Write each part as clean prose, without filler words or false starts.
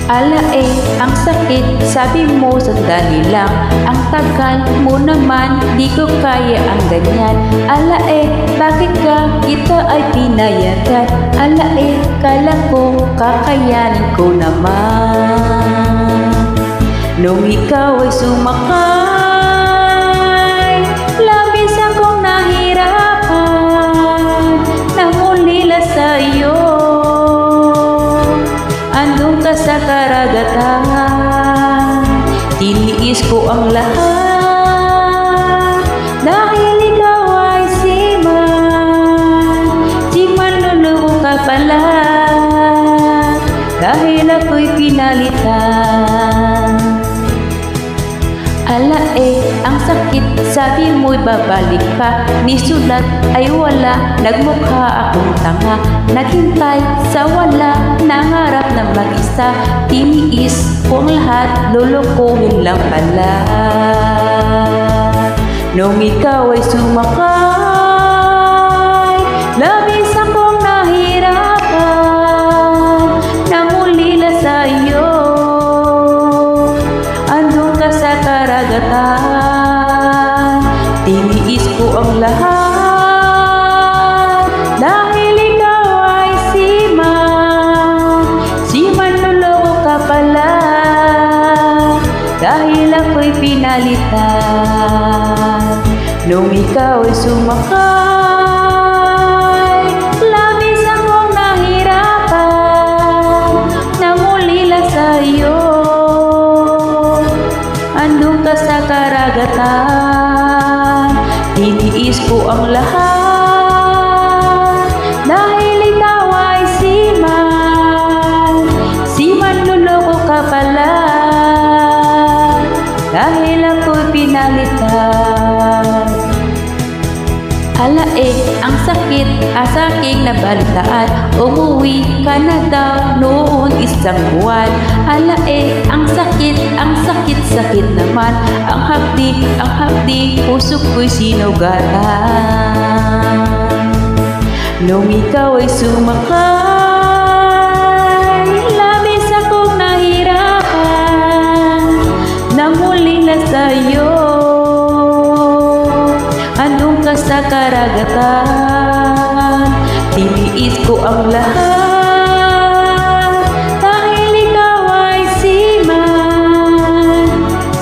Ala ang sakit, sabi mo sandali lang. Ang tagal mo naman, di ko kaya ang ganyan. Ala bakit ka kita ay pinayagan? Ala kala ko kakayanin ko naman. Nung ikaw ay sumakay, labis akong nahirapan. Namulila sa'yo, andun ka sa karagatan. Tiniis ko ang lahat dahil ikaw ay Siman luloko ka pala, dahil ako'y pinalitan. Ala ang sakit, sabi mo'y babalik ka. Nisulat ay wala, nagmukha akong tanga. Naghintay sa wala, nangarap na mag-isa. Tiniis ko ang lahat, lulukuhin lang pala. Nung ikaw ay sumakay, labis akong nahirapan. Namulila sa'yo, andun ka sa karagatan. Tiniis ko ang lahat dahil ikaw ay Siman luloko ka pala, dahil ako'y pinalitan. Nung ikaw ay sumakay, labis akong nahirapan. Namulila sa'yo, andun ka sa karagatan. Tiniis ko ang lahat dahil ikaw ay Siman luloko ka pala, dahil ako'y pinalitan. Ala ang sakit, sa aking nabalitaan. Umuwi ka na daw noon isang buwan. Ala ang sakit, sakit naman. Ang hapdi, puso ko'y sinugatan. Nung ikaw ay sumakay, labis akong nahirapan. Namulila sa'yo, andun ka sa karagatan. Tiniis ko ang lahat dahil ikaw ay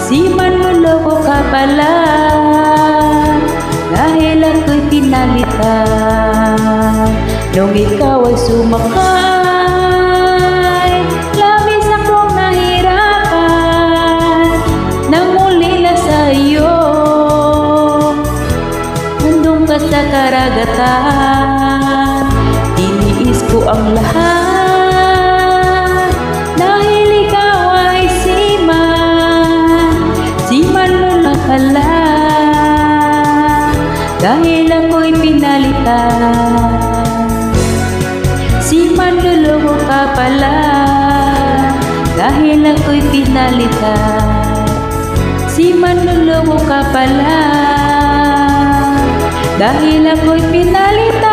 Siman luloko ka pala, dahil ako'y pinalitan. Nung ikaw ay sumakay, labis akong nahirapan. Namulila sa'yo, andun ka sa karagatan. Tiniis ko ang lahat dahil ikaw ay Siman luloko pala, dahil ako'y pinalitan. Siman luloko ka pala, dahil ako'y pinalitan. Siman luloko ka pala, dahil ako'y pinalitan.